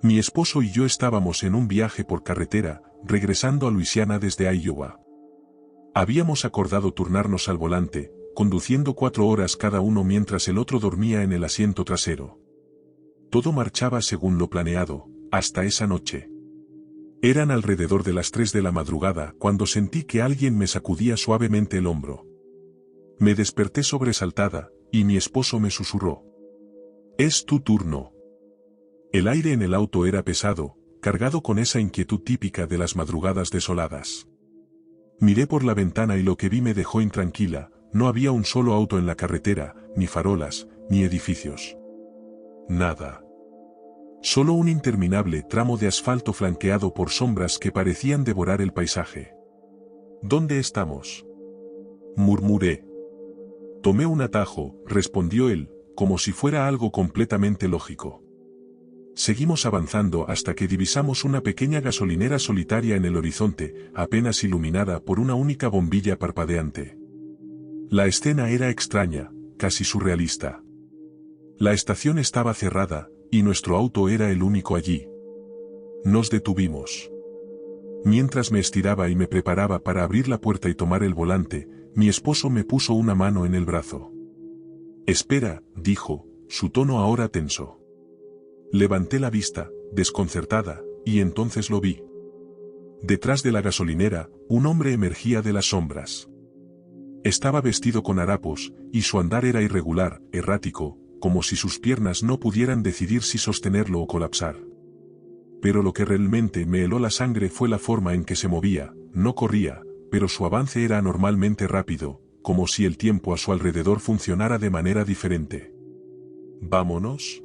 Mi esposo y yo estábamos en un viaje por carretera, regresando a Luisiana desde Iowa. Habíamos acordado turnarnos al volante, conduciendo 4 horas cada uno mientras el otro dormía en el asiento trasero. Todo marchaba según lo planeado, hasta esa noche. Eran alrededor de las 3 de la madrugada cuando sentí que alguien me sacudía suavemente el hombro. Me desperté sobresaltada, y mi esposo me susurró: «Es tu turno». El aire en el auto era pesado, cargado con esa inquietud típica de las madrugadas desoladas. Miré por la ventana y lo que vi me dejó intranquila. No había un solo auto en la carretera, ni farolas, ni edificios. Nada. Solo un interminable tramo de asfalto flanqueado por sombras que parecían devorar el paisaje. «¿Dónde estamos?», murmuré. «Tomé un atajo», respondió él, como si fuera algo completamente lógico. Seguimos avanzando hasta que divisamos una pequeña gasolinera solitaria en el horizonte, apenas iluminada por una única bombilla parpadeante. La escena era extraña, casi surrealista. La estación estaba cerrada, y nuestro auto era el único allí. Nos detuvimos. Mientras me estiraba y me preparaba para abrir la puerta y tomar el volante, mi esposo me puso una mano en el brazo. «Espera», dijo, su tono ahora tenso. Levanté la vista, desconcertada, y entonces lo vi. Detrás de la gasolinera, un hombre emergía de las sombras. Estaba vestido con harapos, y su andar era irregular, errático, como si sus piernas no pudieran decidir si sostenerlo o colapsar. Pero lo que realmente me heló la sangre fue la forma en que se movía. No corría, pero su avance era anormalmente rápido, como si el tiempo a su alrededor funcionara de manera diferente. «¿Vámonos?»,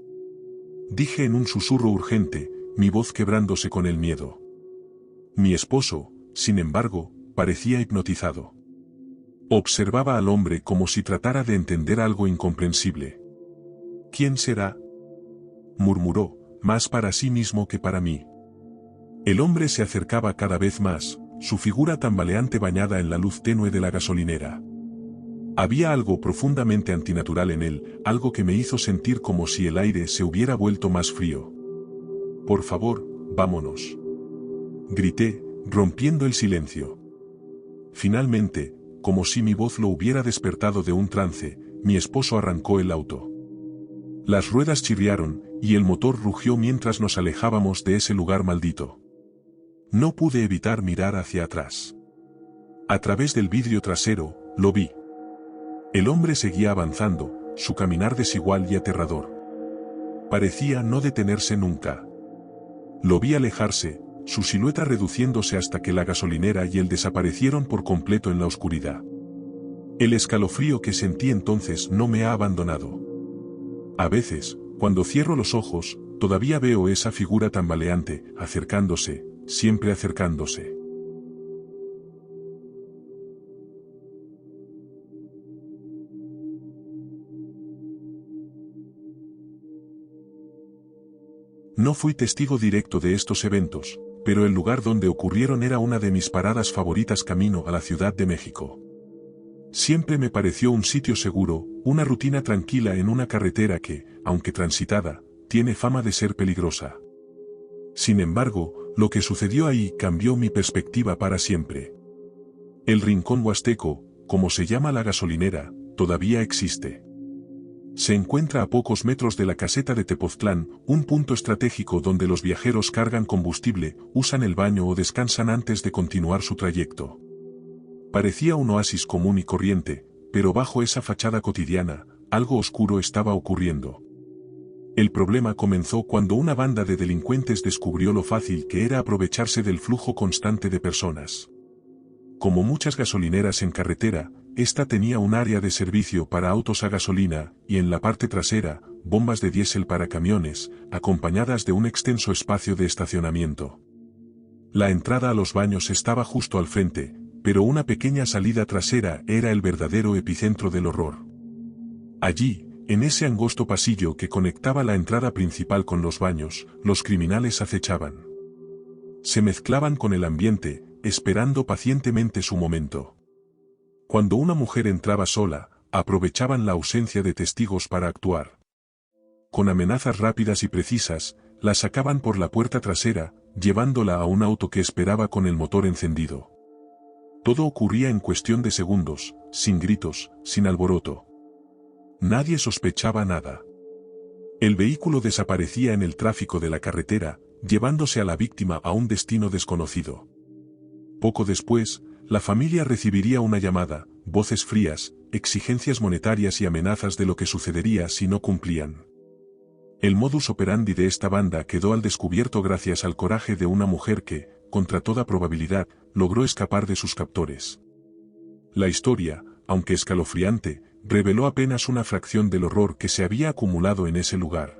dije en un susurro urgente, mi voz quebrándose con el miedo. Mi esposo, sin embargo, parecía hipnotizado. Observaba al hombre como si tratara de entender algo incomprensible. «¿Quién será?», murmuró, más para sí mismo que para mí. El hombre se acercaba cada vez más, su figura tambaleante bañada en la luz tenue de la gasolinera. Había algo profundamente antinatural en él, algo que me hizo sentir como si el aire se hubiera vuelto más frío. «Por favor, vámonos», grité, rompiendo el silencio. Finalmente, como si mi voz lo hubiera despertado de un trance, mi esposo arrancó el auto. Las ruedas chirriaron, y el motor rugió mientras nos alejábamos de ese lugar maldito. No pude evitar mirar hacia atrás. A través del vidrio trasero, lo vi. El hombre seguía avanzando, su caminar desigual y aterrador. Parecía no detenerse nunca. Lo vi alejarse, su silueta reduciéndose hasta que la gasolinera y él desaparecieron por completo en la oscuridad. El escalofrío que sentí entonces no me ha abandonado. A veces, cuando cierro los ojos, todavía veo esa figura tambaleante, acercándose, siempre acercándose. No fui testigo directo de estos eventos, pero el lugar donde ocurrieron era una de mis paradas favoritas camino a la Ciudad de México. Siempre me pareció un sitio seguro, una rutina tranquila en una carretera que, aunque transitada, tiene fama de ser peligrosa. Sin embargo, lo que sucedió ahí cambió mi perspectiva para siempre. El Rincón Huasteco, como se llama la gasolinera, todavía existe. Se encuentra a pocos metros de la caseta de Tepoztlán, un punto estratégico donde los viajeros cargan combustible, usan el baño o descansan antes de continuar su trayecto. Parecía un oasis común y corriente, pero bajo esa fachada cotidiana, algo oscuro estaba ocurriendo. El problema comenzó cuando una banda de delincuentes descubrió lo fácil que era aprovecharse del flujo constante de personas. Como muchas gasolineras en carretera, esta tenía un área de servicio para autos a gasolina, y en la parte trasera, bombas de diésel para camiones, acompañadas de un extenso espacio de estacionamiento. La entrada a los baños estaba justo al frente, pero una pequeña salida trasera era el verdadero epicentro del horror. Allí, en ese angosto pasillo que conectaba la entrada principal con los baños, los criminales acechaban. Se mezclaban con el ambiente, esperando pacientemente su momento. Cuando una mujer entraba sola, aprovechaban la ausencia de testigos para actuar. Con amenazas rápidas y precisas, La sacaban por la puerta trasera, llevándola a un auto que esperaba con el motor encendido. Todo ocurría en cuestión de segundos, sin gritos, sin alboroto. Nadie sospechaba nada. El vehículo desaparecía en el tráfico de la carretera, llevándose a la víctima a un destino desconocido. Poco después, la familia recibiría una llamada, voces frías, exigencias monetarias y amenazas de lo que sucedería si no cumplían. El modus operandi de esta banda quedó al descubierto gracias al coraje de una mujer que, contra toda probabilidad, logró escapar de sus captores. La historia, aunque escalofriante, reveló apenas una fracción del horror que se había acumulado en ese lugar.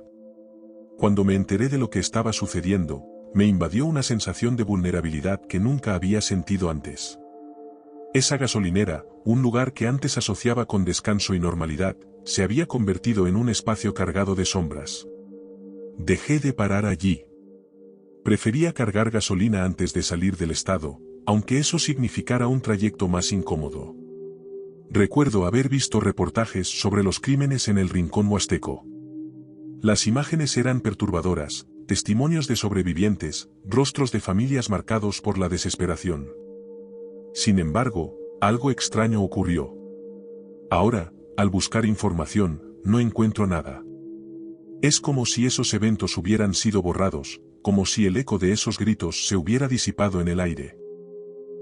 Cuando me enteré de lo que estaba sucediendo, me invadió una sensación de vulnerabilidad que nunca había sentido antes. Esa gasolinera, un lugar que antes asociaba con descanso y normalidad, se había convertido en un espacio cargado de sombras. Dejé de parar allí. Prefería cargar gasolina antes de salir del estado, aunque eso significara un trayecto más incómodo. Recuerdo haber visto reportajes sobre los crímenes en el Rincón Huasteco. Las imágenes eran perturbadoras, testimonios de sobrevivientes, rostros de familias marcados por la desesperación. Sin embargo, algo extraño ocurrió. Ahora, al buscar información, no encuentro nada. Es como si esos eventos hubieran sido borrados, como si el eco de esos gritos se hubiera disipado en el aire.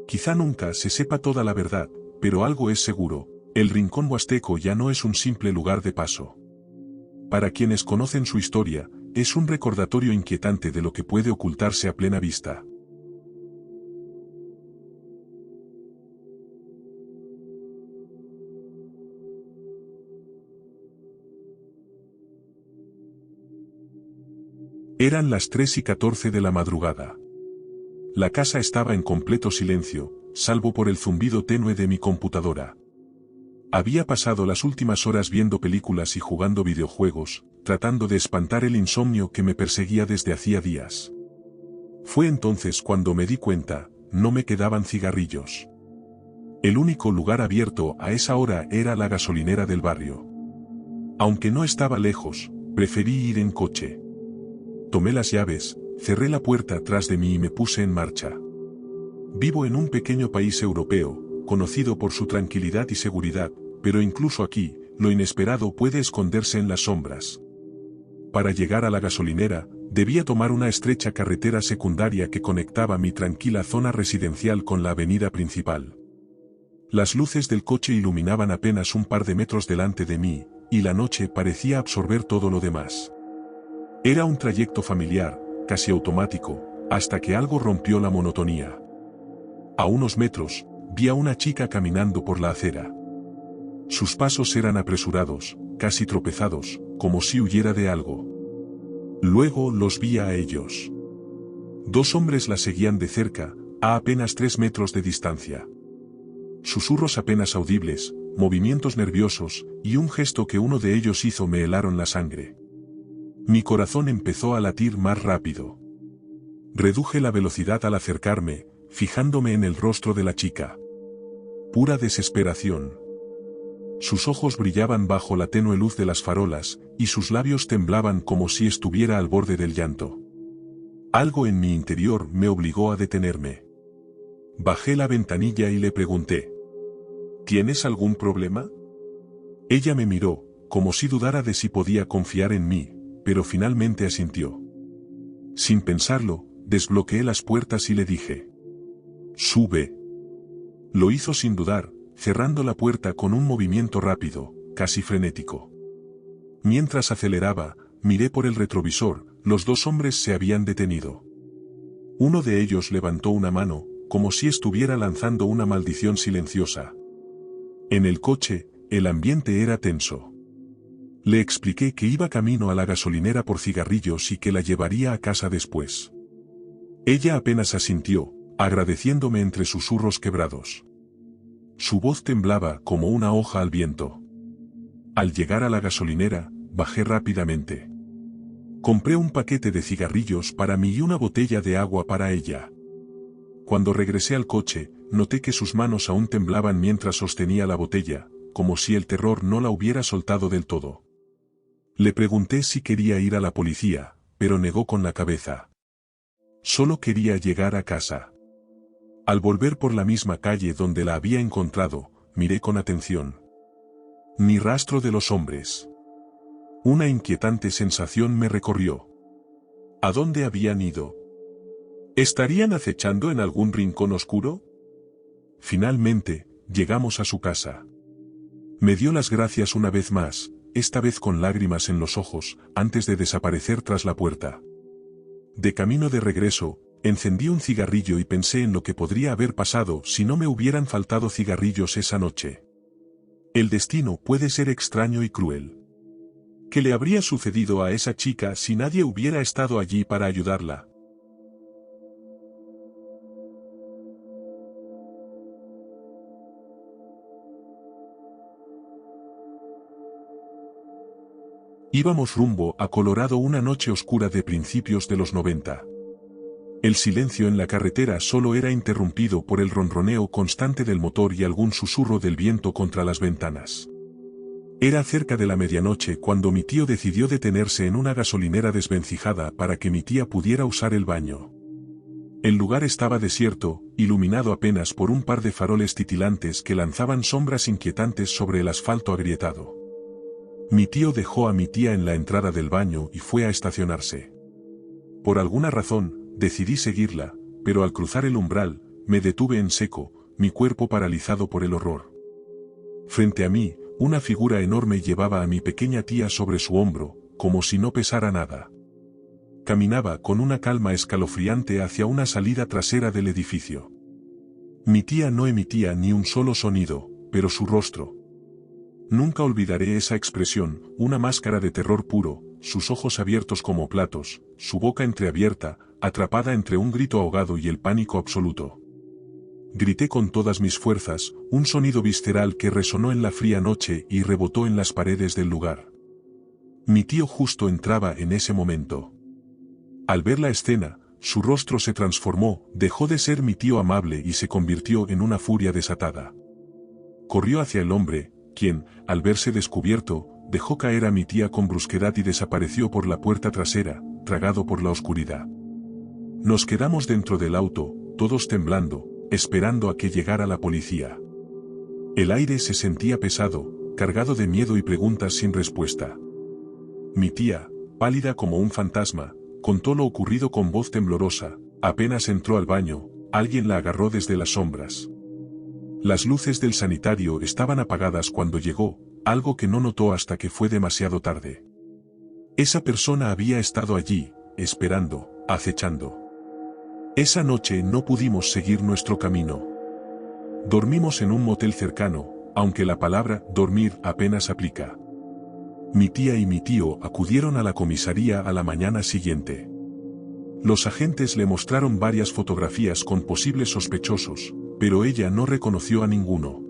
Quizá nunca se sepa toda la verdad, pero algo es seguro, el Rincón Huasteco ya no es un simple lugar de paso. Para quienes conocen su historia, es un recordatorio inquietante de lo que puede ocultarse a plena vista. Eran las 3:14 de la madrugada. La casa estaba en completo silencio, salvo por el zumbido tenue de mi computadora. Había pasado las últimas horas viendo películas y jugando videojuegos, tratando de espantar el insomnio que me perseguía desde hacía días. Fue entonces cuando me di cuenta, no me quedaban cigarrillos. El único lugar abierto a esa hora era la gasolinera del barrio. Aunque no estaba lejos, preferí ir en coche. Tomé las llaves, cerré la puerta atrás de mí y me puse en marcha. Vivo en un pequeño país europeo, conocido por su tranquilidad y seguridad, pero incluso aquí, lo inesperado puede esconderse en las sombras. Para llegar a la gasolinera, debía tomar una estrecha carretera secundaria que conectaba mi tranquila zona residencial con la avenida principal. Las luces del coche iluminaban apenas un par de metros delante de mí, y la noche parecía absorber todo lo demás. Era un trayecto familiar, casi automático, hasta que algo rompió la monotonía. A unos metros, vi a una chica caminando por la acera. Sus pasos eran apresurados, casi tropezados, como si huyera de algo. Luego los vi a ellos. Dos hombres la seguían de cerca, a apenas 3 metros de distancia. Susurros apenas audibles, movimientos nerviosos, y un gesto que uno de ellos hizo me helaron la sangre. Mi corazón empezó a latir más rápido. Reduje la velocidad al acercarme, fijándome en el rostro de la chica. Pura desesperación. Sus ojos brillaban bajo la tenue luz de las farolas, y sus labios temblaban como si estuviera al borde del llanto. Algo en mi interior me obligó a detenerme. Bajé la ventanilla y le pregunté: ¿Tienes algún problema? Ella me miró, como si dudara de si podía confiar en mí, pero finalmente asintió. Sin pensarlo, desbloqueé las puertas y le dije: «Sube». Lo hizo sin dudar, cerrando la puerta con un movimiento rápido, casi frenético. Mientras aceleraba, miré por el retrovisor, los dos hombres se habían detenido. Uno de ellos levantó una mano, como si estuviera lanzando una maldición silenciosa. En el coche, el ambiente era tenso. Le expliqué que iba camino a la gasolinera por cigarrillos y que la llevaría a casa después. Ella apenas asintió, agradeciéndome entre susurros quebrados. Su voz temblaba como una hoja al viento. Al llegar a la gasolinera, bajé rápidamente. Compré un paquete de cigarrillos para mí y una botella de agua para ella. Cuando regresé al coche, noté que sus manos aún temblaban mientras sostenía la botella, como si el terror no la hubiera soltado del todo. Le pregunté si quería ir a la policía, pero negó con la cabeza. Solo quería llegar a casa. Al volver por la misma calle donde la había encontrado, miré con atención. Ni rastro de los hombres. Una inquietante sensación me recorrió. ¿A dónde habían ido? ¿Estarían acechando en algún rincón oscuro? Finalmente, llegamos a su casa. Me dio las gracias una vez más, esta vez con lágrimas en los ojos, antes de desaparecer tras la puerta. De camino de regreso, encendí un cigarrillo y pensé en lo que podría haber pasado si no me hubieran faltado cigarrillos esa noche. El destino puede ser extraño y cruel. ¿Qué le habría sucedido a esa chica si nadie hubiera estado allí para ayudarla? Íbamos rumbo a Colorado una noche oscura de principios de los 90. El silencio en la carretera solo era interrumpido por el ronroneo constante del motor y algún susurro del viento contra las ventanas. Era cerca de la medianoche cuando mi tío decidió detenerse en una gasolinera desvencijada para que mi tía pudiera usar el baño. El lugar estaba desierto, iluminado apenas por un par de faroles titilantes que lanzaban sombras inquietantes sobre el asfalto agrietado. Mi tío dejó a mi tía en la entrada del baño y fue a estacionarse. Por alguna razón, decidí seguirla, pero al cruzar el umbral, me detuve en seco, mi cuerpo paralizado por el horror. Frente a mí, una figura enorme llevaba a mi pequeña tía sobre su hombro, como si no pesara nada. Caminaba con una calma escalofriante hacia una salida trasera del edificio. Mi tía no emitía ni un solo sonido, pero su rostro. Nunca olvidaré esa expresión, una máscara de terror puro, sus ojos abiertos como platos, su boca entreabierta, atrapada entre un grito ahogado y el pánico absoluto. Grité con todas mis fuerzas, un sonido visceral que resonó en la fría noche y rebotó en las paredes del lugar. Mi tío justo entraba en ese momento. Al ver la escena, su rostro se transformó, dejó de ser mi tío amable y se convirtió en una furia desatada. Corrió hacia el hombre, quien, al verse descubierto, dejó caer a mi tía con brusquedad y desapareció por la puerta trasera, tragado por la oscuridad. Nos quedamos dentro del auto, todos temblando, esperando a que llegara la policía. El aire se sentía pesado, cargado de miedo y preguntas sin respuesta. Mi tía, pálida como un fantasma, contó lo ocurrido con voz temblorosa. Apenas entró al baño, alguien la agarró desde las sombras. Las luces del sanitario estaban apagadas cuando llegó, algo que no notó hasta que fue demasiado tarde. Esa persona había estado allí, esperando, acechando. Esa noche no pudimos seguir nuestro camino. Dormimos en un motel cercano, aunque la palabra dormir apenas aplica. Mi tía y mi tío acudieron a la comisaría a la mañana siguiente. Los agentes le mostraron varias fotografías con posibles sospechosos, pero ella no reconoció a ninguno.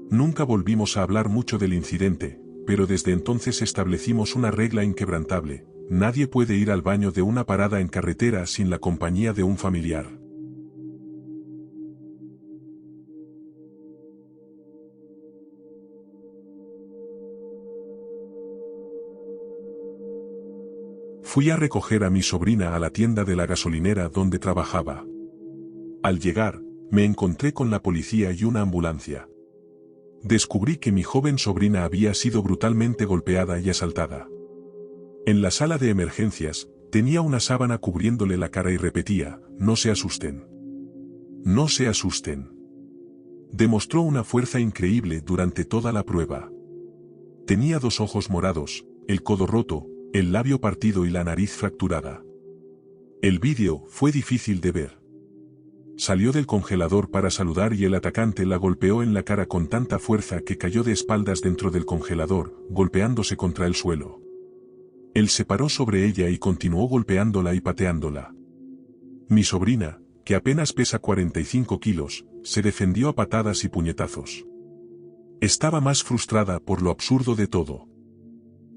Nunca volvimos a hablar mucho del incidente, pero desde entonces establecimos una regla inquebrantable: nadie puede ir al baño de una parada en carretera sin la compañía de un familiar. Fui a recoger a mi sobrina a la tienda de la gasolinera donde trabajaba. Al llegar, me encontré con la policía y una ambulancia. Descubrí que mi joven sobrina había sido brutalmente golpeada y asaltada. En la sala de emergencias, tenía una sábana cubriéndole la cara y repetía: no se asusten. No se asusten. Demostró una fuerza increíble durante toda la prueba. Tenía 2 ojos morados, el codo roto, el labio partido y la nariz fracturada. El vídeo fue difícil de ver. Salió del congelador para saludar y el atacante la golpeó en la cara con tanta fuerza que cayó de espaldas dentro del congelador, golpeándose contra el suelo. Él se paró sobre ella y continuó golpeándola y pateándola. Mi sobrina, que apenas pesa 45 kilos, se defendió a patadas y puñetazos. Estaba más frustrada por lo absurdo de todo.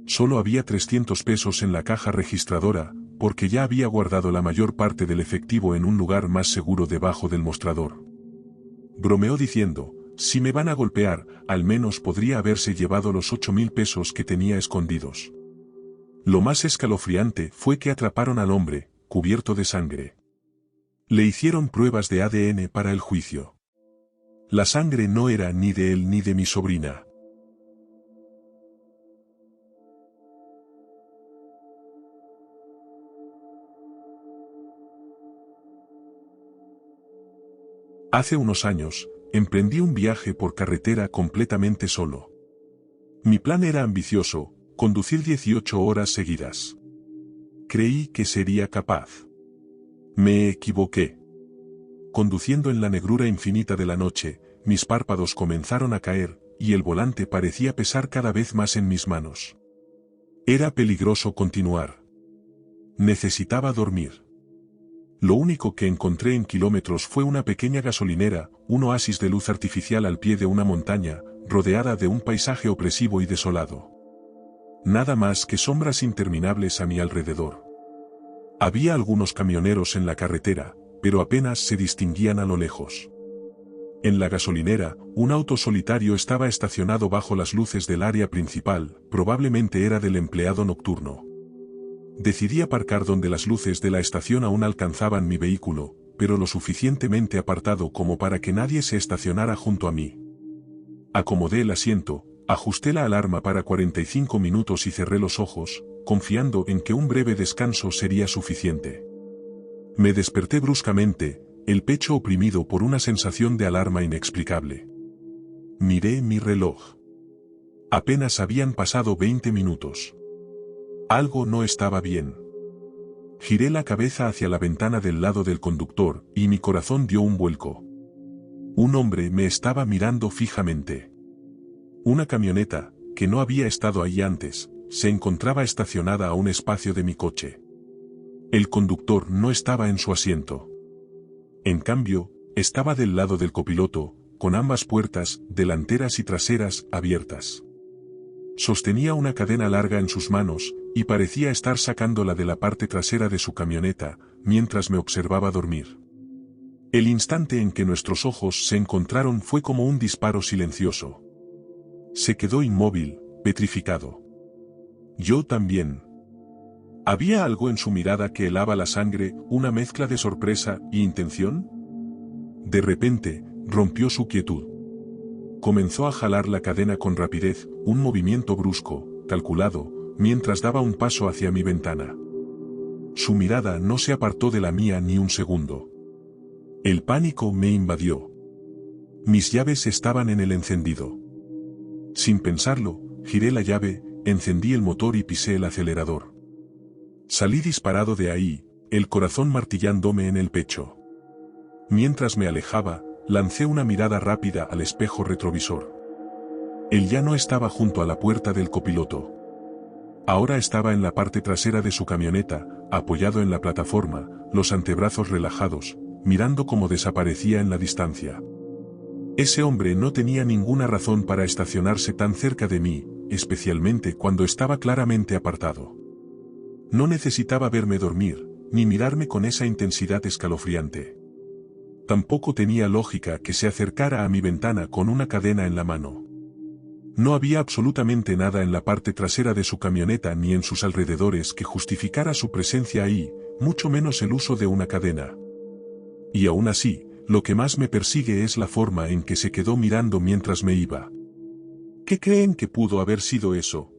Solo había 300 pesos en la caja registradora, porque ya había guardado la mayor parte del efectivo en un lugar más seguro debajo del mostrador. Bromeó diciendo: si me van a golpear, al menos podría haberse llevado los 8.000 pesos que tenía escondidos. Lo más escalofriante fue que atraparon al hombre, cubierto de sangre. Le hicieron pruebas de ADN para el juicio. La sangre no era ni de él ni de mi sobrina. Hace unos años, emprendí un viaje por carretera completamente solo. Mi plan era ambicioso, conducir 18 horas seguidas. Creí que sería capaz. Me equivoqué. Conduciendo en la negrura infinita de la noche, mis párpados comenzaron a caer, y el volante parecía pesar cada vez más en mis manos. Era peligroso continuar. Necesitaba dormir. Lo único que encontré en kilómetros fue una pequeña gasolinera, un oasis de luz artificial al pie de una montaña, rodeada de un paisaje opresivo y desolado. Nada más que sombras interminables a mi alrededor. Había algunos camioneros en la carretera, pero apenas se distinguían a lo lejos. En la gasolinera, un auto solitario estaba estacionado bajo las luces del área principal, probablemente era del empleado nocturno. Decidí aparcar donde las luces de la estación aún alcanzaban mi vehículo, pero lo suficientemente apartado como para que nadie se estacionara junto a mí. Acomodé el asiento, ajusté la alarma para 45 minutos y cerré los ojos, confiando en que un breve descanso sería suficiente. Me desperté bruscamente, el pecho oprimido por una sensación de alarma inexplicable. Miré mi reloj. Apenas habían pasado 20 minutos. Algo no estaba bien. Giré la cabeza hacia la ventana del lado del conductor, y mi corazón dio un vuelco. Un hombre me estaba mirando fijamente. Una camioneta, que no había estado ahí antes, se encontraba estacionada a un espacio de mi coche. El conductor no estaba en su asiento. En cambio, estaba del lado del copiloto, con ambas puertas, delanteras y traseras, abiertas. Sostenía una cadena larga en sus manos, y parecía estar sacándola de la parte trasera de su camioneta, mientras me observaba dormir. El instante en que nuestros ojos se encontraron fue como un disparo silencioso. Se quedó inmóvil, petrificado. Yo también. ¿Había algo en su mirada que helaba la sangre, una mezcla de sorpresa y intención? De repente, rompió su quietud. Comenzó a jalar la cadena con rapidez, un movimiento brusco, calculado, mientras daba un paso hacia mi ventana. Su mirada no se apartó de la mía ni un segundo. El pánico me invadió. Mis llaves estaban en el encendido. Sin pensarlo, giré la llave, encendí el motor y pisé el acelerador. Salí disparado de ahí, el corazón martillándome en el pecho. Mientras me alejaba, lancé una mirada rápida al espejo retrovisor. Él ya no estaba junto a la puerta del copiloto. Ahora estaba en la parte trasera de su camioneta, apoyado en la plataforma, los antebrazos relajados, mirando cómo desaparecía en la distancia. Ese hombre no tenía ninguna razón para estacionarse tan cerca de mí, especialmente cuando estaba claramente apartado. No necesitaba verme dormir, ni mirarme con esa intensidad escalofriante. Tampoco tenía lógica que se acercara a mi ventana con una cadena en la mano. No había absolutamente nada en la parte trasera de su camioneta ni en sus alrededores que justificara su presencia ahí, mucho menos el uso de una cadena. Y aún así, lo que más me persigue es la forma en que se quedó mirando mientras me iba. ¿Qué creen que pudo haber sido eso?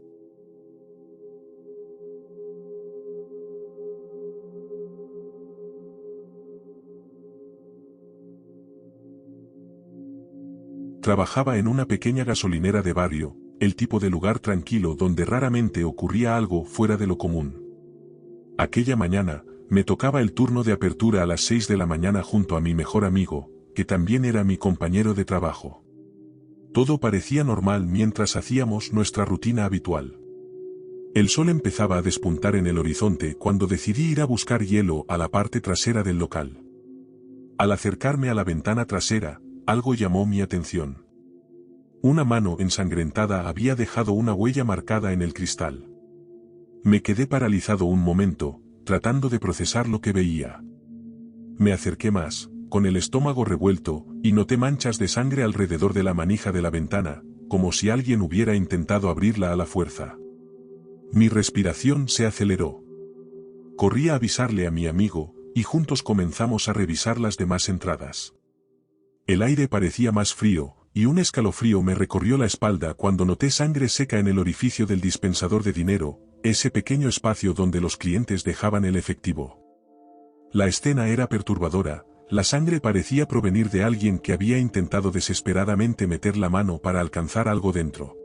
Trabajaba en una pequeña gasolinera de barrio, el tipo de lugar tranquilo donde raramente ocurría algo fuera de lo común. Aquella mañana, me tocaba el turno de apertura a las 6 de la mañana junto a mi mejor amigo, que también era mi compañero de trabajo. Todo parecía normal mientras hacíamos nuestra rutina habitual. El sol empezaba a despuntar en el horizonte cuando decidí ir a buscar hielo a la parte trasera del local. Al acercarme a la ventana trasera, algo llamó mi atención. Una mano ensangrentada había dejado una huella marcada en el cristal. Me quedé paralizado un momento, tratando de procesar lo que veía. Me acerqué más, con el estómago revuelto, y noté manchas de sangre alrededor de la manija de la ventana, como si alguien hubiera intentado abrirla a la fuerza. Mi respiración se aceleró. Corrí a avisarle a mi amigo, y juntos comenzamos a revisar las demás entradas. El aire parecía más frío, y un escalofrío me recorrió la espalda cuando noté sangre seca en el orificio del dispensador de dinero, ese pequeño espacio donde los clientes dejaban el efectivo. La escena era perturbadora, la sangre parecía provenir de alguien que había intentado desesperadamente meter la mano para alcanzar algo dentro.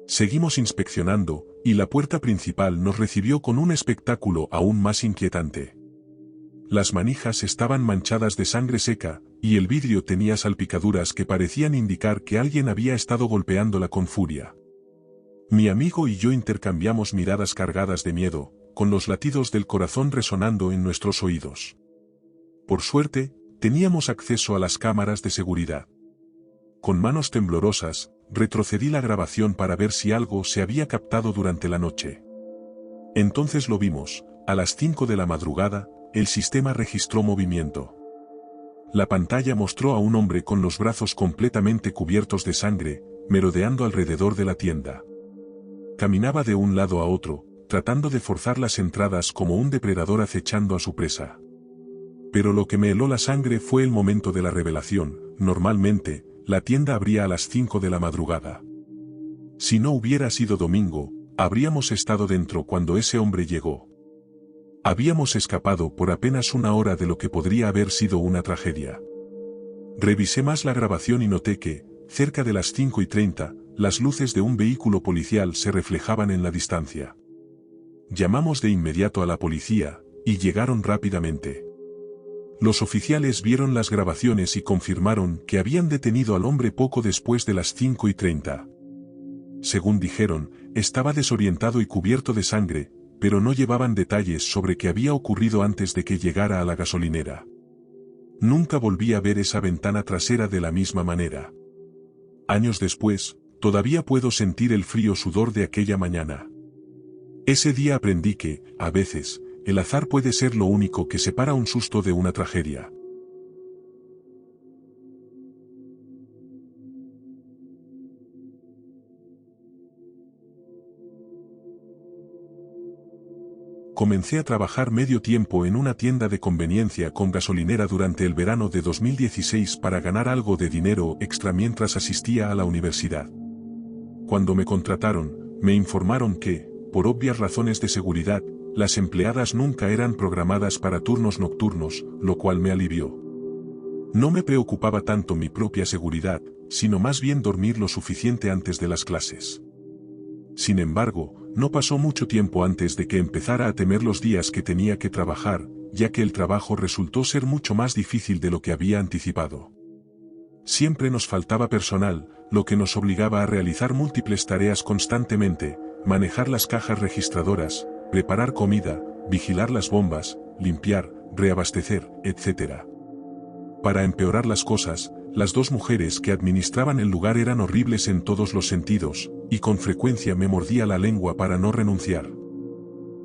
Seguimos inspeccionando, y la puerta principal nos recibió con un espectáculo aún más inquietante. Las manijas estaban manchadas de sangre seca, y el vidrio tenía salpicaduras que parecían indicar que alguien había estado golpeándola con furia. Mi amigo y yo intercambiamos miradas cargadas de miedo, con los latidos del corazón resonando en nuestros oídos. Por suerte, teníamos acceso a las cámaras de seguridad. Con manos temblorosas, retrocedí la grabación para ver si algo se había captado durante la noche. Entonces lo vimos, a las 5 de la madrugada, el sistema registró movimiento. La pantalla mostró a un hombre con los brazos completamente cubiertos de sangre, merodeando alrededor de la tienda. Caminaba de un lado a otro, tratando de forzar las entradas como un depredador acechando a su presa. Pero lo que me heló la sangre fue el momento de la revelación. Normalmente, la tienda abría a las 5 de la madrugada. Si no hubiera sido domingo, habríamos estado dentro cuando ese hombre llegó. Habíamos escapado por apenas una hora de lo que podría haber sido una tragedia. Revisé más la grabación y noté que, cerca de las 5:30, las luces de un vehículo policial se reflejaban en la distancia. Llamamos de inmediato a la policía, y llegaron rápidamente. Los oficiales vieron las grabaciones y confirmaron que habían detenido al hombre poco después de las 5:30. Según dijeron, estaba desorientado y cubierto de sangre, pero no llevaban detalles sobre qué había ocurrido antes de que llegara a la gasolinera. Nunca volví a ver esa ventana trasera de la misma manera. Años después, todavía puedo sentir el frío sudor de aquella mañana. Ese día aprendí que, a veces, el azar puede ser lo único que separa un susto de una tragedia. Comencé a trabajar medio tiempo en una tienda de conveniencia con gasolinera durante el verano de 2016 para ganar algo de dinero extra mientras asistía a la universidad. Cuando me contrataron, me informaron que, por obvias razones de seguridad, las empleadas nunca eran programadas para turnos nocturnos, lo cual me alivió. No me preocupaba tanto mi propia seguridad, sino más bien dormir lo suficiente antes de las clases. Sin embargo, no pasó mucho tiempo antes de que empezara a temer los días que tenía que trabajar, ya que el trabajo resultó ser mucho más difícil de lo que había anticipado. Siempre nos faltaba personal, lo que nos obligaba a realizar múltiples tareas constantemente, manejar las cajas registradoras, preparar comida, vigilar las bombas, limpiar, reabastecer, etc. Para empeorar las cosas, las dos mujeres que administraban el lugar eran horribles en todos los sentidos, y con frecuencia me mordía la lengua para no renunciar.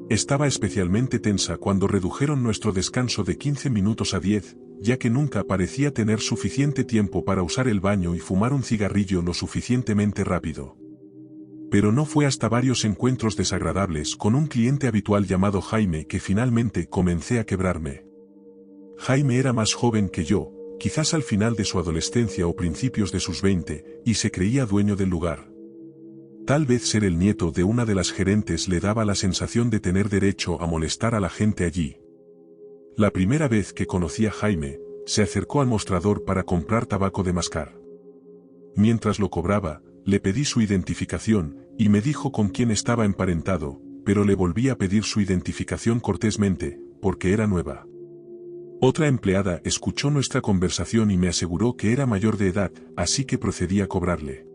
Estaba especialmente tensa cuando redujeron nuestro descanso de 15 minutos a 10, ya que nunca parecía tener suficiente tiempo para usar el baño y fumar un cigarrillo lo suficientemente rápido. Pero no fue hasta varios encuentros desagradables con un cliente habitual llamado Jaime que finalmente comencé a quebrarme. Jaime era más joven que yo, quizás al final de su adolescencia o principios de sus 20, y se creía dueño del lugar. Tal vez ser el nieto de una de las gerentes le daba la sensación de tener derecho a molestar a la gente allí. La primera vez que conocí a Jaime, se acercó al mostrador para comprar tabaco de mascar. Mientras lo cobraba, le pedí su identificación, y me dijo con quién estaba emparentado, pero le volví a pedir su identificación cortésmente, porque era nueva. Otra empleada escuchó nuestra conversación y me aseguró que era mayor de edad, así que procedí a cobrarle.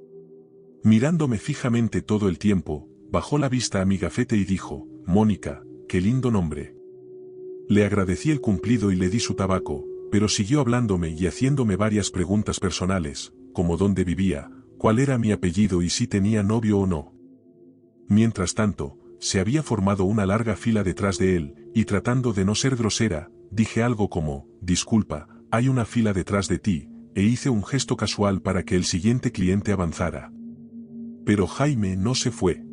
Mirándome fijamente todo el tiempo, bajó la vista a mi gafete y dijo, «Mónica, qué lindo nombre». Le agradecí el cumplido y le di su tabaco, pero siguió hablándome y haciéndome varias preguntas personales, como dónde vivía, cuál era mi apellido y si tenía novio o no. Mientras tanto, se había formado una larga fila detrás de él, y tratando de no ser grosera, dije algo como, «Disculpa, hay una fila detrás de ti», e hice un gesto casual para que el siguiente cliente avanzara. Pero Jaime no se fue.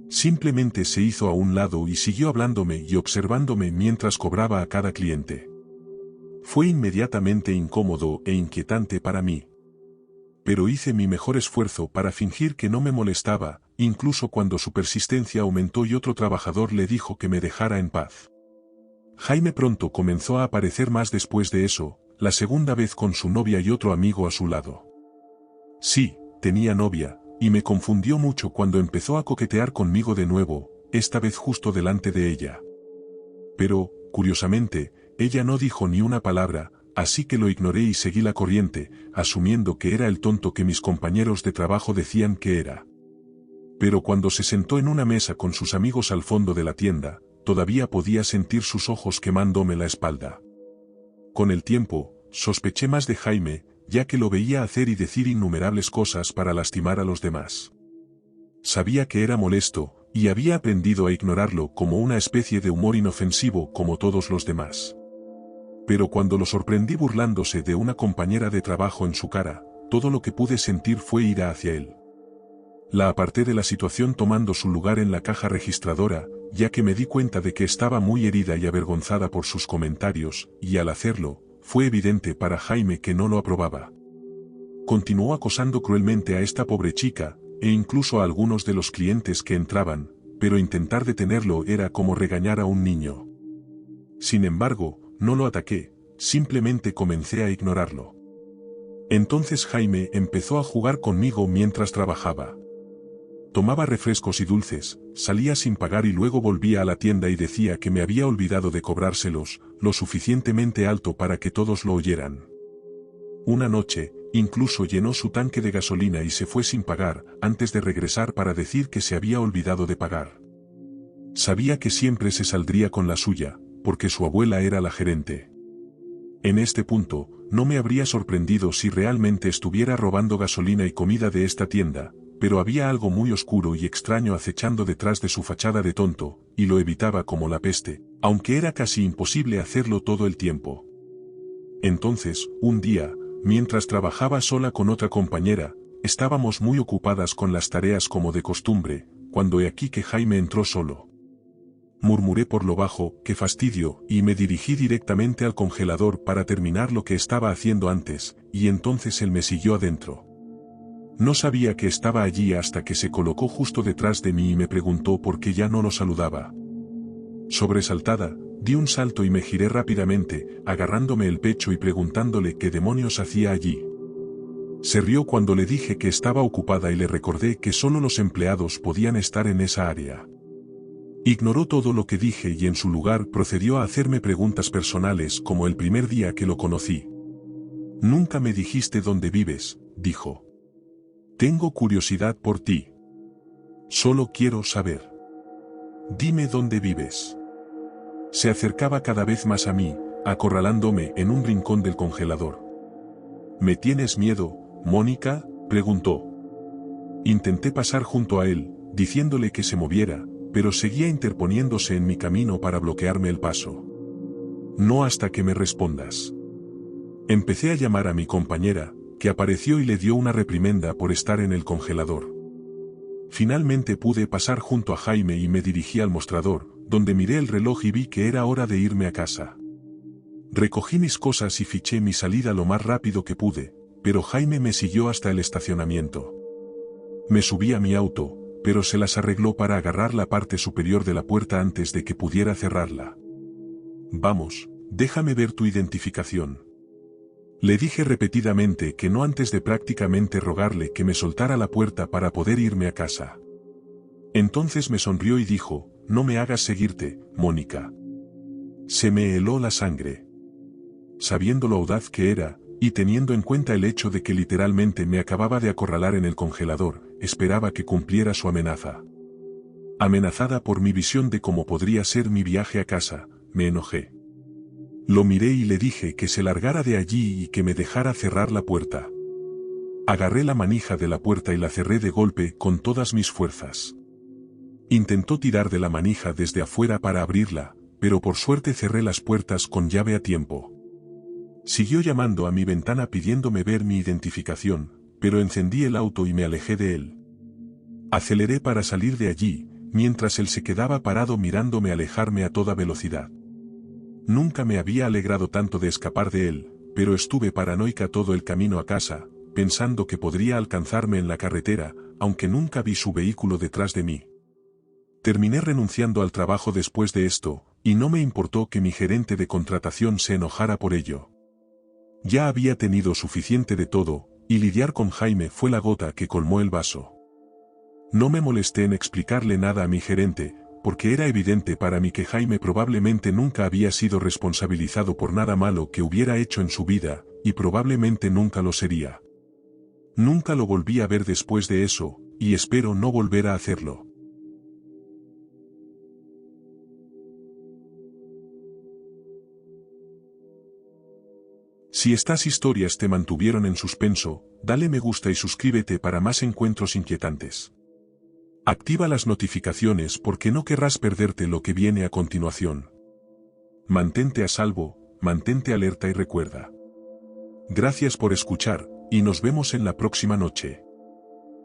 Simplemente se hizo a un lado y siguió hablándome y observándome mientras cobraba a cada cliente. Fue inmediatamente incómodo e inquietante para mí. Pero hice mi mejor esfuerzo para fingir que no me molestaba, incluso cuando su persistencia aumentó y otro trabajador le dijo que me dejara en paz. Jaime pronto comenzó a aparecer más después de eso, la segunda vez con su novia y otro amigo a su lado. Sí, tenía novia, y me confundió mucho cuando empezó a coquetear conmigo de nuevo, esta vez justo delante de ella. Pero, curiosamente, ella no dijo ni una palabra, así que lo ignoré y seguí la corriente, asumiendo que era el tonto que mis compañeros de trabajo decían que era. Pero cuando se sentó en una mesa con sus amigos al fondo de la tienda, todavía podía sentir sus ojos quemándome la espalda. Con el tiempo, sospeché más de Jaime, ya que lo veía hacer y decir innumerables cosas para lastimar a los demás. Sabía que era molesto, y había aprendido a ignorarlo como una especie de humor inofensivo como todos los demás. Pero cuando lo sorprendí burlándose de una compañera de trabajo en su cara, todo lo que pude sentir fue ira hacia él. La aparté de la situación tomando su lugar en la caja registradora, ya que me di cuenta de que estaba muy herida y avergonzada por sus comentarios, y al hacerlo, fue evidente para Jaime que no lo aprobaba. Continuó acosando cruelmente a esta pobre chica, e incluso a algunos de los clientes que entraban, pero intentar detenerlo era como regañar a un niño. Sin embargo, no lo ataqué, simplemente comencé a ignorarlo. Entonces Jaime empezó a jugar conmigo mientras trabajaba. Tomaba refrescos y dulces, salía sin pagar y luego volvía a la tienda y decía que me había olvidado de cobrárselos, lo suficientemente alto para que todos lo oyeran. Una noche, incluso llenó su tanque de gasolina y se fue sin pagar, antes de regresar para decir que se había olvidado de pagar. Sabía que siempre se saldría con la suya, porque su abuela era la gerente. En este punto, no me habría sorprendido si realmente estuviera robando gasolina y comida de esta tienda, pero había algo muy oscuro y extraño acechando detrás de su fachada de tonto, y lo evitaba como la peste, aunque era casi imposible hacerlo todo el tiempo. Entonces, un día, mientras trabajaba sola con otra compañera, estábamos muy ocupadas con las tareas como de costumbre, cuando he aquí que Jaime entró solo. Murmuré por lo bajo, qué fastidio, y me dirigí directamente al congelador para terminar lo que estaba haciendo antes, y entonces él me siguió adentro. No sabía que estaba allí hasta que se colocó justo detrás de mí y me preguntó por qué ya no lo saludaba. Sobresaltada, di un salto y me giré rápidamente, agarrándome el pecho y preguntándole qué demonios hacía allí. Se rió cuando le dije que estaba ocupada y le recordé que solo los empleados podían estar en esa área. Ignoró todo lo que dije y en su lugar procedió a hacerme preguntas personales como el primer día que lo conocí. «Nunca me dijiste dónde vives», dijo. «Tengo curiosidad por ti. Solo quiero saber. Dime dónde vives». Se acercaba cada vez más a mí, acorralándome en un rincón del congelador. «¿Me tienes miedo, Mónica?», preguntó. Intenté pasar junto a él, diciéndole que se moviera, pero seguía interponiéndose en mi camino para bloquearme el paso. «No hasta que me respondas». Empecé a llamar a mi compañera, que apareció y le dio una reprimenda por estar en el congelador. Finalmente pude pasar junto a Jaime y me dirigí al mostrador, donde miré el reloj y vi que era hora de irme a casa. Recogí mis cosas y fiché mi salida lo más rápido que pude, pero Jaime me siguió hasta el estacionamiento. Me subí a mi auto, pero se las arregló para agarrar la parte superior de la puerta antes de que pudiera cerrarla. «Vamos, déjame ver tu identificación». Le dije repetidamente que no antes de prácticamente rogarle que me soltara la puerta para poder irme a casa. Entonces me sonrió y dijo, «No me hagas seguirte, Mónica». Se me heló la sangre. Sabiendo lo audaz que era, y teniendo en cuenta el hecho de que literalmente me acababa de acorralar en el congelador, esperaba que cumpliera su amenaza. Amenazada por mi visión de cómo podría ser mi viaje a casa, me enojé. Lo miré y le dije que se largara de allí y que me dejara cerrar la puerta. Agarré la manija de la puerta y la cerré de golpe con todas mis fuerzas. Intentó tirar de la manija desde afuera para abrirla, pero por suerte cerré las puertas con llave a tiempo. Siguió llamando a mi ventana pidiéndome ver mi identificación, pero encendí el auto y me alejé de él. Aceleré para salir de allí, mientras él se quedaba parado mirándome alejarme a toda velocidad. Nunca me había alegrado tanto de escapar de él, pero estuve paranoica todo el camino a casa, pensando que podría alcanzarme en la carretera, aunque nunca vi su vehículo detrás de mí. Terminé renunciando al trabajo después de esto, y no me importó que mi gerente de contratación se enojara por ello. Ya había tenido suficiente de todo, y lidiar con Jaime fue la gota que colmó el vaso. No me molesté en explicarle nada a mi gerente, porque era evidente para mí que Jaime probablemente nunca había sido responsabilizado por nada malo que hubiera hecho en su vida, y probablemente nunca lo sería. Nunca lo volví a ver después de eso, y espero no volver a hacerlo. Si estas historias te mantuvieron en suspenso, dale me gusta y suscríbete para más encuentros inquietantes. Activa las notificaciones porque no querrás perderte lo que viene a continuación. Mantente a salvo, mantente alerta y recuerda. Gracias por escuchar, y nos vemos en la próxima noche.